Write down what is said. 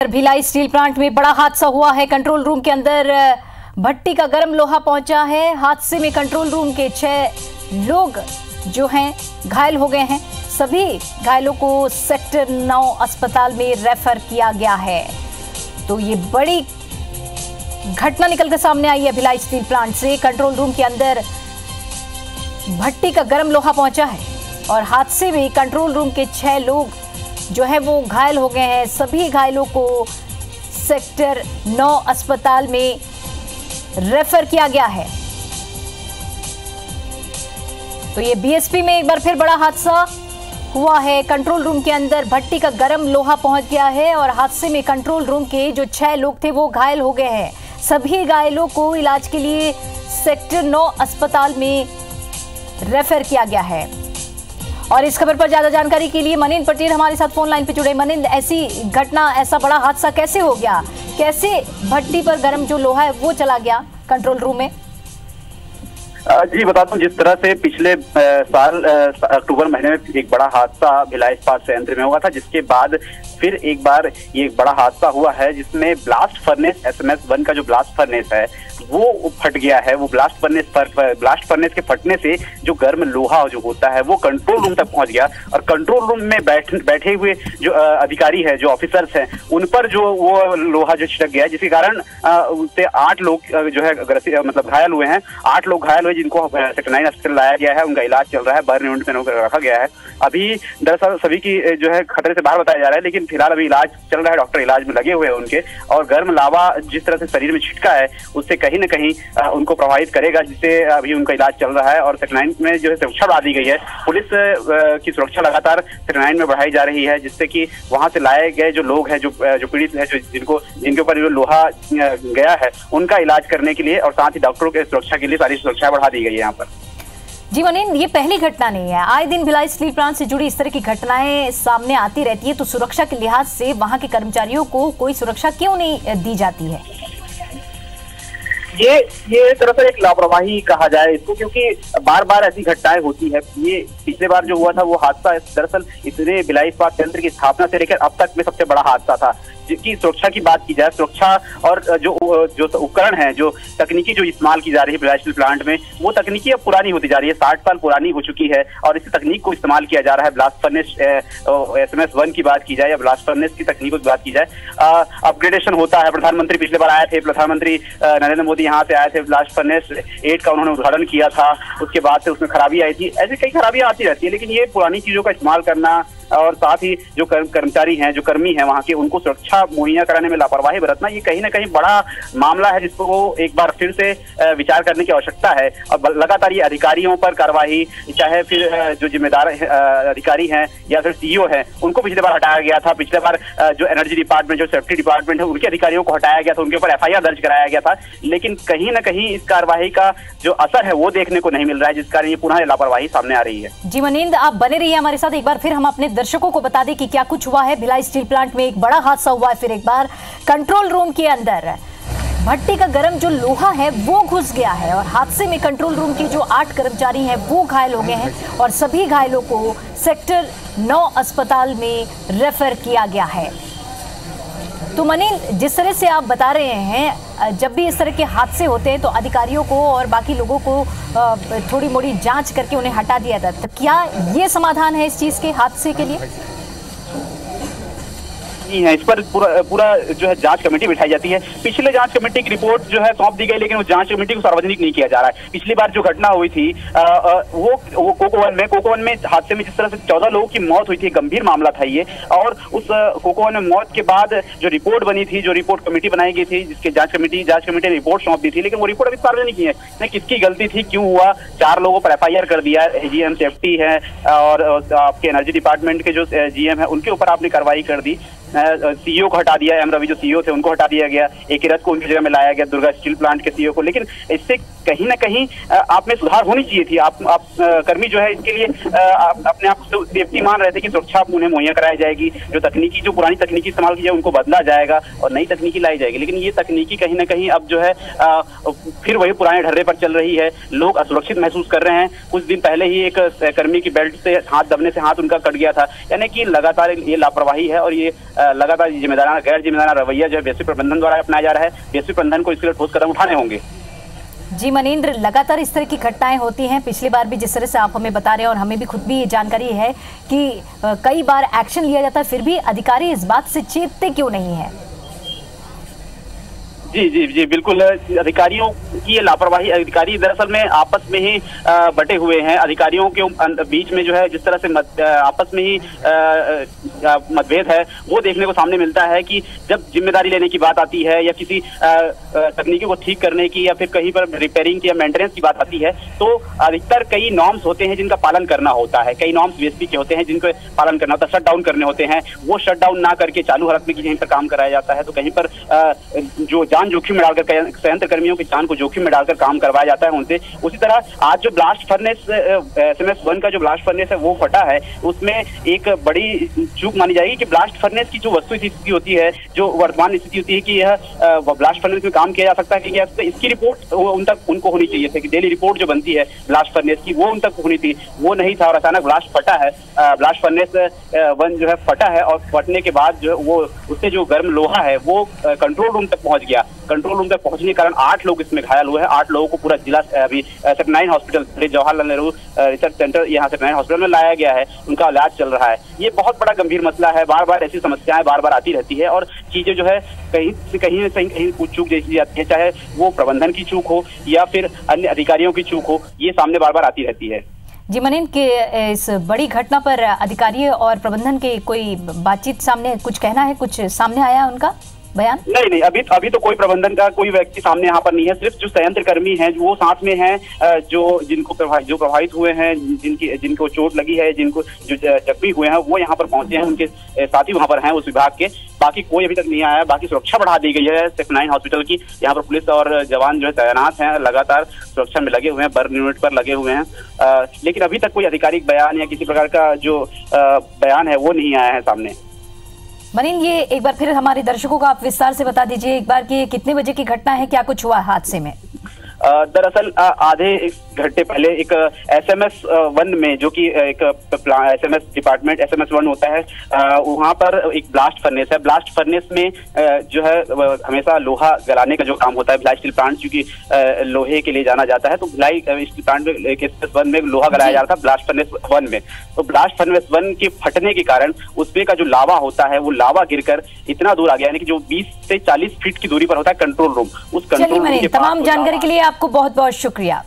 Bhilai steel plant में बड़ा हादसा हुआ है। कंट्रोल रूम के अंदर भट्टी का गर्म लोहा पहुंचा है। हादसे में कंट्रोल रूम के 6 लोग जो हैं घायल हो गए हैं। सभी घायलों को सेक्टर 9 अस्पताल में रेफर किया गया है। तो ये बड़ी घटना निकल कर सामने आई है भिलाई स्टील प्लांट से। कंट्रोल रूम के अंदर भट्टी का गर्म लोहा पहुंचा है और हादसे में कंट्रोल रूम के 6 लोग जो है वो घायल हो गए हैं। सभी घायलों को सेक्टर 9 अस्पताल में रेफर किया गया है। तो ये बीएसपी में एक बार फिर बड़ा हादसा हुआ है। कंट्रोल रूम के अंदर भट्टी का गर्म लोहा पहुंच गया है और हादसे में कंट्रोल रूम के जो 6 लोग थे वो घायल हो गए हैं। सभी घायलों को इलाज के लिए सेक्टर 9 अस्पताल में रेफर किया गया है। और इस खबर पर ज्यादा जानकारी के लिए मनींद्र पटेल हमारे साथ फोन लाइन पे जुड़े। मनींद्र, ऐसी घटना, ऐसा बड़ा हादसा कैसे हो गया? कैसे भट्टी पर गर्म जो लोहा है वो चला गया कंट्रोल रूम में? जी बताता हूँ। जिस तरह से पिछले साल अक्टूबर महीने में एक बड़ा हादसा भिलाई इस्पात संयंत्र में हुआ था, जिसके बाद फिर एक बार ये बड़ा हादसा हुआ है जिसमें ब्लास्ट फर्नेस SMS-1 का जो ब्लास्ट फर्नेस है वो फट गया है। वो ब्लास्ट फर्नेस के फटने से जो गर्म लोहा जो होता है वो कंट्रोल रूम तक पहुंच गया और कंट्रोल रूम में बैठे हुए जो अधिकारी है, जो ऑफिसर्स हैं, उन पर जो वो लोहा जो छिटक गया, जिसके कारण उससे 8 लोग जो है मतलब घायल हुए हैं। 8 लोग घायल हुए जिनको सेक्टर 9 अस्पताल लाया गया है। उनका इलाज चल रहा है, बर्न यूनिट में रखा गया है। अभी दरअसल सभी की जो है खतरे से बाहर बताया जा रहा है, लेकिन फिलहाल अभी इलाज चल रहा है। डॉक्टर इलाज में लगे हुए हैं उनके। और गर्म लावा जिस तरह से शरीर में छिटका है उससे कहीं न कहीं उनको प्रभावित करेगा, जिससे अभी उनका इलाज चल रहा है। और सेक्टर 9 में जो है सुरक्षा बढ़ा दी गई है। पुलिस की सुरक्षा लगातार सेक्टर 9 में बढ़ाई जा रही है, जिससे कि वहां से लाए गए जो लोग हैं, जो पीड़ित है, जिनके ऊपर जो लोहा गया है, उनका इलाज करने के लिए और साथ ही डॉक्टरों के सुरक्षा के लिए सारी सुरक्षा बढ़ा दी गई है यहाँ पर। जी मनींद्र, ये पहली घटना नहीं है। आए दिन भिलाई स्टील प्लांट से जुड़ी इस तरह की घटनाएं सामने आती रहती है। तो सुरक्षा के लिहाज से वहां के कर्मचारियों को कोई सुरक्षा क्यों नहीं दी जाती है? ये दरअसल एक लापरवाही कहा जाए इसको, क्योंकि बार बार ऐसी घटनाएं होती है। ये पिछले बार जो हुआ था वो हादसा दरअसल इतने भिलाई इस्पात संयंत्र की स्थापना से लेकर अब तक में सबसे बड़ा हादसा था। जिसकी सुरक्षा की बात की जाए, सुरक्षा और जो उपकरण है, जो तकनीकी जो इस्तेमाल की जा रही है भिलाई स्टील प्लांट में, वो तकनीकी अब पुरानी होती जा रही है। 60 साल पुरानी हो चुकी है और इस तकनीक को इस्तेमाल किया जा रहा है। ब्लास्ट फर्नेस SMS-1 की बात की जाए या ब्लास्ट फर्नेस की तकनीकों की बात की जाए, अपग्रेडेशन होता है। प्रधानमंत्री पिछले बार आए थे, प्रधानमंत्री नरेंद्र मोदी यहाँ से आए थे। ब्लास्ट फर्नेस 8 का उन्होंने उद्घाटन किया था। उसके बाद से उसमें खराबी आई थी। ऐसी कई खराबियां आती रहती है, लेकिन ये पुरानी चीजों का इस्तेमाल करना और साथ ही जो कर्मचारी हैं, जो कर्मी हैं वहाँ के, उनको सुरक्षा मुहैया कराने में लापरवाही बरतना, ये कहीं ना कहीं बड़ा मामला है जिसको एक बार फिर से विचार करने की आवश्यकता है। और लगातार ये अधिकारियों पर कार्रवाई, चाहे फिर जो जिम्मेदार अधिकारी हैं या फिर CEO हैं, उनको पिछले बार हटाया गया था। पिछले बार जो एनर्जी डिपार्टमेंट, जो सेफ्टी डिपार्टमेंट है, उनके अधिकारियों को हटाया गया था, उनके ऊपर FIR दर्ज कराया गया था। लेकिन कहीं ना कहीं इस कार्रवाई का जो असर है वो देखने को नहीं मिल रहा है, जिस कारण ये पुनः लापरवाही सामने आ रही है। जी मनींद्र, आप बने रहिए हमारे साथ। एक बार फिर हम अपने दर्शकों को बता दें कि क्या कुछ हुआ है। भिलाई स्टील प्लांट में एक बड़ा हादसा हुआ है। फिर एक बार कंट्रोल रूम के अंदर भट्टी का गर्म जो लोहा है वो घुस गया है और हादसे में कंट्रोल रूम के जो 8 कर्मचारी हैं वो घायल हो गए हैं और सभी घायलों को सेक्टर 9 अस्पताल में रेफर किया गया है। तो मनींद्र, जिस तरह से आप बता रहे हैं, जब भी इस तरह के हादसे होते हैं तो अधिकारियों को और बाकी लोगों को थोड़ी मोड़ी जांच करके उन्हें हटा दिया जाता है। तो क्या ये समाधान है इस चीज के हादसे के लिए? है, इस पर पूरा जो है जांच कमेटी बिठाई जाती है। पिछले जांच कमेटी की रिपोर्ट जो है सौंप दी गई, लेकिन उस जांच कमेटी को सार्वजनिक नहीं किया जा रहा है। पिछली बार जो घटना हुई थी वो कोको वन में हादसे में जिस तरह से 14 लोगों की मौत हुई थी, गंभीर मामला था ये। और उस कोको वन में मौत के बाद जो रिपोर्ट बनी थी, जो रिपोर्ट कमेटी बनाई गई थी, जिसके जांच कमेटी ने रिपोर्ट सौंप दी थी, लेकिन वो रिपोर्ट अभी सार्वजनिक नहीं है। किसकी गलती थी, क्यों हुआ? 4 लोगों पर FIR कर दिया। GM सेफ्टी है और आपके एनर्जी डिपार्टमेंट के जो GM है उनके ऊपर आपने कार्रवाई कर दी। CEO को हटा दिया, M रवि जो CEO थे उनको हटा दिया गया। AK रथ को उनकी जगह में लाया गया, दुर्गा स्टील प्लांट के CEO को। लेकिन इससे कहीं ना कहीं आप में सुधार होनी चाहिए थी। आप कर्मी जो है इसके लिए अपने आप को सेफ्टी मान रहे थे कि सुरक्षा उन्हें मुहैया कराई जाएगी। जो पुरानी तकनीकी इस्तेमाल की जाए उनको बदला जाएगा और नई तकनीकी लाई जाएगी। लेकिन ये तकनीकी कहीं ना कहीं अब जो है फिर वही पुराने ढर्रे पर चल रही है। लोग असुरक्षित महसूस कर रहे हैं। कुछ दिन पहले ही एक कर्मी की बेल्ट से हाथ दबने से हाथ उनका कट गया था। यानी कि लगातार ये लापरवाही है और ये लगातार जिम्मेदाराना गैर जिम्मेदाराना रवैया जो है बीएसपी प्रबंधन द्वारा अपनाया जा रहा है। बीएसपी प्रबंधन को इसके लिए ठोस कदम उठाने होंगे। जी मनींद्र, लगातार इस तरह की घटनाएं होती हैं। पिछली बार भी जिस तरह से आप हमें बता रहे हैं और हमें भी खुद भी ये जानकारी है कि कई बार एक्शन लिया जाता है, फिर भी अधिकारी इस बात से चेतते क्यों नहीं है? जी जी जी बिल्कुल, अधिकारियों की ये लापरवाही, अधिकारी दरअसल में आपस में ही बटे हुए हैं। अधिकारियों के बीच में जो है जिस तरह से आपस में ही मतभेद है वो देखने को सामने मिलता है कि जब जिम्मेदारी लेने की बात आती है या किसी तकनीकी को ठीक करने की या फिर कहीं पर रिपेयरिंग की या मेंटेनेंस की बात आती है तो अधिकतर कई नॉर्म्स होते हैं जिनका पालन करना होता है। कई नॉर्म्स बीएसपी के होते हैं जिनको पालन करना होता है, शट डाउन करने होते हैं। वो शट डाउन ना करके चालू हालत में कहीं पर काम कराया जाता है तो कहीं पर जो जान जोखिम में डालकर, संयंत्र कर्मियों की जान को जोखिम में डालकर काम करवाया जाता है उनसे। उसी तरह आज जो ब्लास्ट फर्नेस SMS 1 का जो ब्लास्ट फर्नेस है वो फटा है, उसमें एक बड़ी चूक मानी जाएगी कि ब्लास्ट फर्नेस की जो वस्तु स्थिति होती है, जो वर्तमान स्थिति होती है कि यह ब्लास्ट फर्नेस में काम किया जा सकता है कि क्या, इसकी रिपोर्ट उनको होनी चाहिए थी कि डेली रिपोर्ट जो बनती है ब्लास्ट फर्नेस की वो उन तक होनी थी, वो नहीं था और अचानक ब्लास्ट फटा है। ब्लास्ट फर्नेस 1 जो है फटा है और फटने के बाद जो वो उससे जो गर्म लोहा है वो कंट्रोल रूम तक पहुंच गया। कंट्रोल रूम तक पहुंचने के कारण 8 लोग इसमें घायल हुए हैं। 8 लोगों को पूरा जिला अभी sector 9 hospital, Jawaharlal Nehru research centre यहाँ सेक्टर 9 हॉस्पिटल में लाया गया है, उनका इलाज चल रहा है। ये बहुत बड़ा गंभीर मसला है, बार बार ऐसी समस्याएं बार बार आती रहती है और चीजें जो है कहीं कुछ चूक देखी जाती है, चाहे वो प्रबंधन की चूक हो या फिर अन्य अधिकारियों की चूक हो, ये सामने बार बार आती रहती है। जी मनींद्र, के इस बड़ी घटना पर अधिकारी और प्रबंधन के कोई बातचीत सामने, कुछ कहना है, कुछ सामने आया उनका बयान? नहीं, अभी तो कोई प्रबंधन का कोई व्यक्ति सामने यहाँ पर नहीं है। सिर्फ जो संयंत्र कर्मी हैं वो साथ में हैं, जो प्रभावित हुए हैं, जिनको चोट लगी है, जिनको जो जख्मी हुए हैं वो यहाँ पर पहुंचे हैं, उनके साथी वहाँ पर हैं उस विभाग के। बाकी कोई अभी तक नहीं आया। बाकी सुरक्षा बढ़ा दी गई है सेक्टर 9 हॉस्पिटल की। यहाँ पर पुलिस और जवान जो है तैनात हैं, लगातार सुरक्षा में लगे हुए हैं, बर्न यूनिट पर लगे हुए हैं। लेकिन अभी तक कोई आधिकारिक बयान या किसी प्रकार का जो बयान है वो नहीं आया है सामने। मनींद्र, ये एक बार फिर हमारे दर्शकों को आप विस्तार से बता दीजिए एक बार कि कितने बजे की घटना है, क्या कुछ हुआ हादसे में? दरअसल आधे घंटे पहले एक SMS 1 में, जो कि एक SMS डिपार्टमेंट SMS 1 होता है, वहाँ पर एक ब्लास्ट फर्नेस है। ब्लास्ट फर्नेस में जो है हमेशा लोहा गलाने का जो काम होता है, भिलाई स्टील प्लांट चूंकि लोहे के लिए जाना जाता है तो भिलाई स्टील प्लांट में SMS 1 में लोहा गलाया जा रहा था ब्लास्ट फर्नेस 1 में। तो ब्लास्ट फर्नेस 1 के फटने के कारण उसमें का जो लावा होता है वो लावा गिरकर इतना दूर आ गया, यानी कि जो 20 से 40 फीट की दूरी पर होता है कंट्रोल रूम, उस कंट्रोल रूम के तमाम जानकारी के लिए आपको बहुत बहुत शुक्रिया।